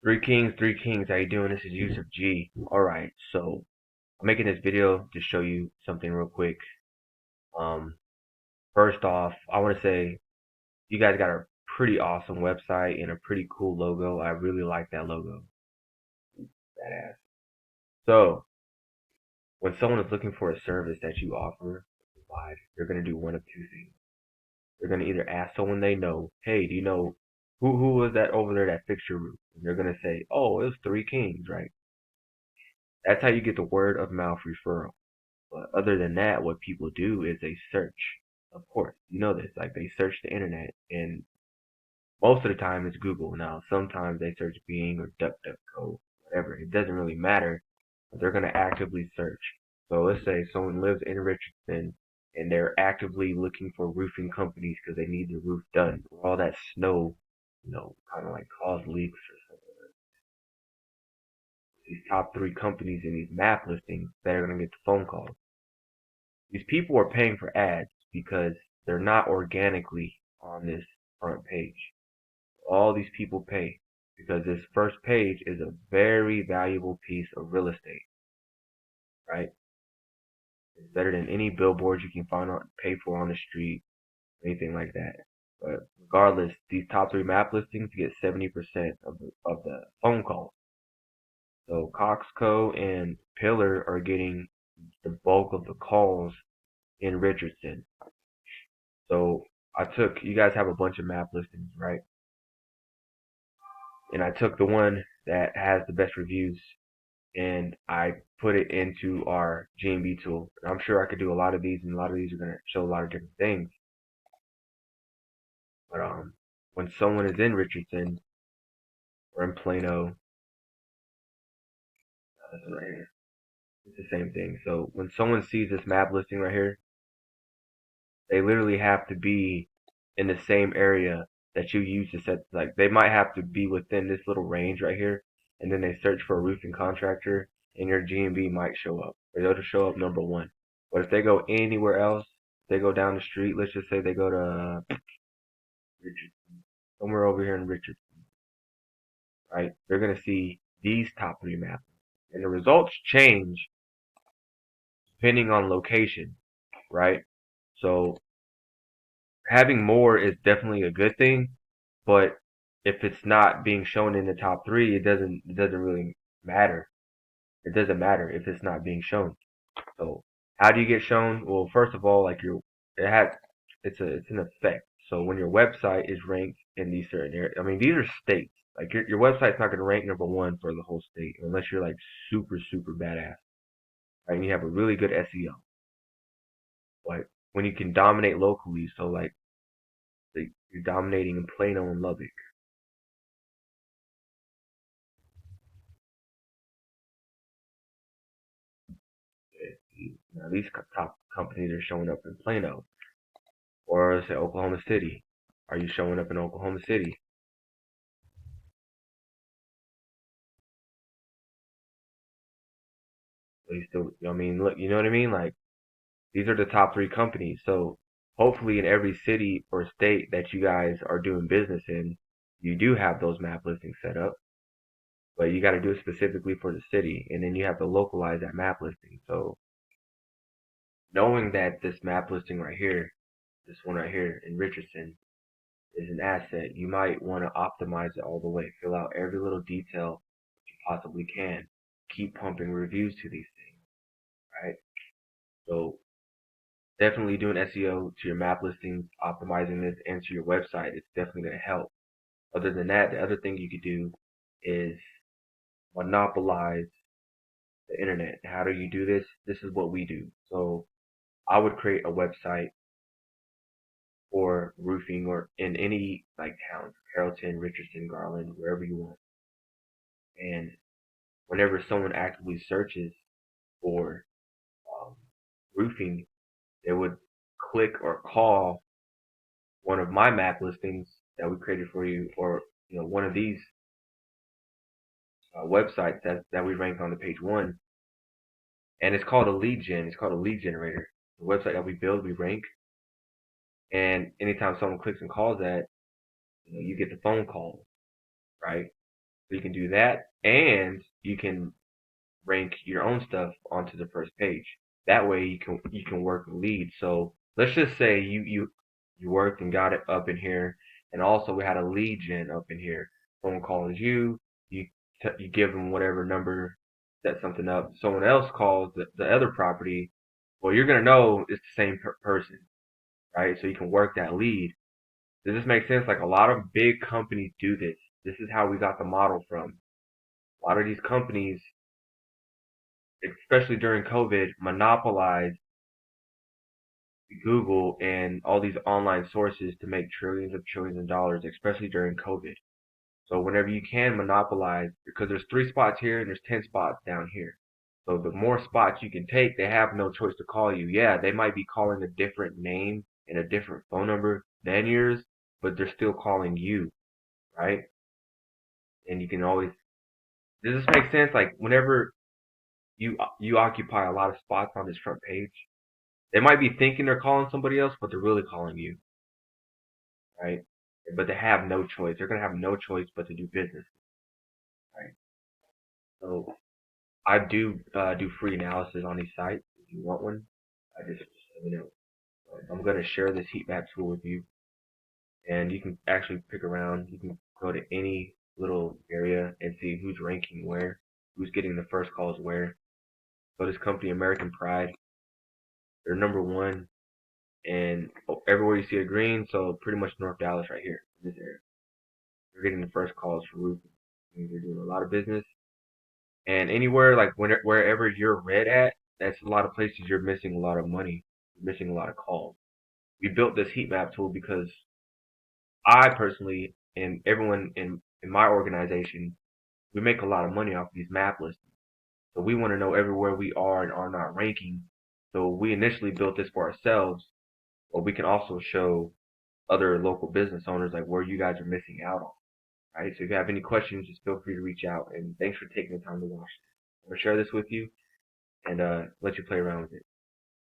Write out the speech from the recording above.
Three Kings, how you doing? This is Yusuf G. Alright, so I'm making this video to show you something real quick. Um, First off, I want to say you guys got a pretty awesome website and a pretty cool logo. I really like that logo. Badass. So, when someone is looking for a service that you offer, provide, they're going to do one of two things. They're going to either ask someone they know, hey, do you know who was that over there that fixed your roof? And they're going to say, oh, it was Three Kings, right? That's how you get the word of mouth referral. But other than that, what people do is they search. Of course, you know this. Like they search the internet, and most of the time it's Google. Now, sometimes they search Bing or DuckDuckGo, whatever. It doesn't really matter. But they're gonna actively search. So let's say someone lives in Richardson and they're actively looking for roofing companies because they need the roof done. All that snow, kind of like cause leaks or something. These top three companies in these map listings that are gonna get the phone calls. These people are paying for ads because they're not organically on this front page. All these people pay because this first page is a very valuable piece of real estate, right? It's better than any billboards you can find on pay for on the street, anything like that. But regardless, these top three map listings get 70% of the phone calls. So Coxco and Pillar are getting the bulk of the calls in Richardson. So you guys have a bunch of map listings, right? And I took the one that has the best reviews and I put it into our GMB tool. And I'm sure I could do a lot of these, and a lot of these are going to show a lot of different things. But when someone is in Richardson or in Plano, this one right here, it's the same thing. So when someone sees this map listing right here, they literally have to be in the same area that you use to set. Like they might have to be within this little range right here, and then they search for a roofing contractor, and your GMB might show up, or they'll just show up number one. But if they go anywhere else, they go down the street. Let's just say they go to Richardson, somewhere over here in Richardson, right? They're gonna see these top three maps, and the results change depending on location, right? So having more is definitely a good thing, but if it's not being shown in the top three, it doesn't really matter. It doesn't matter if it's not being shown. So how do you get shown? Well, first of all, like it has it's an effect. So when your website is ranked in these certain areas, I mean these are states. Like your website's not going to rank number one for the whole state unless you're like super badass, right? And you have a really good SEO. But when you can dominate locally, so like you're dominating in Plano and Lubbock. Now these top companies are showing up in Plano, or say Oklahoma City. Are you showing up in Oklahoma City? So you still, I mean, look, you know what I mean? Like these are the top three companies. So hopefully in every city or state that you guys are doing business in, you do have those map listings set up. But you got to do it specifically for the city, and then you have to localize that map listing. So knowing that this map listing right here, this one right here in Richardson, is an asset, you might want to optimize it all the way. Fill out every little detail you possibly can. Keep pumping reviews to these things, right? So definitely doing SEO to your map listings, optimizing this, and to your website. It's definitely going to help. Other than that, the other thing you could do is monopolize the internet. How do you do this? This is what we do. So I would create a website for roofing or in any like towns, Carrollton, Richardson, Garland, wherever you want. And whenever someone actively searches for um, roofing, they would click or call one of my map listings that we created for you, or one of these websites that we rank on the page one, and it's called a lead gen. It's called a lead generator. The website that we build, we rank, and anytime someone clicks and calls that, you get the phone call, right? So you can do that, and you can rank your own stuff onto the first page. That way you can work leads. So let's just say you worked and got it up in here, and also we had a lead gen up in here. Someone calls you, you you give them whatever number, set something up. Someone else calls the other property. Well, you're gonna know it's the same person, right? So you can work that lead. Does this make sense? Like a lot of big companies do this. This is how we got the model from. A lot of these companies, especially during COVID, monopolized Google and all these online sources to make trillions of dollars, especially during COVID. So whenever you can monopolize, because there's 3 spots here and there's 10 spots down here. So the more spots you can take, they have no choice to call you. Yeah, they might be calling a different name and a different phone number than yours, but they're still calling you, right? And you can always, does this make sense? Like whenever you occupy a lot of spots on this front page, they might be thinking they're calling somebody else, but they're really calling you, right? But they have no choice. They're gonna have no choice but to do business, right? So I do free analysis on these sites. If you want one, I just let me know. I'm gonna share this heat map tool with you, and you can actually pick around. You can go to any little area and see who's ranking where, who's getting the first calls where. So this company, American Pride, they're number 1, and everywhere you see a green, so pretty much North Dallas right here in this area. They're getting the first calls for roofing. They're doing a lot of business, and anywhere like wherever you're red at, that's a lot of places you're missing a lot of money, you're missing a lot of calls. We built this heat map tool because I personally and everyone in my organization, we make a lot of money off these map listings. So we want to know everywhere we are and are not ranking. So we initially built this for ourselves, but we can also show other local business owners like where you guys are missing out on. Right? So if you have any questions, just feel free to reach out. And thanks for taking the time to watch this. I'm gonna share this with you and let you play around with it.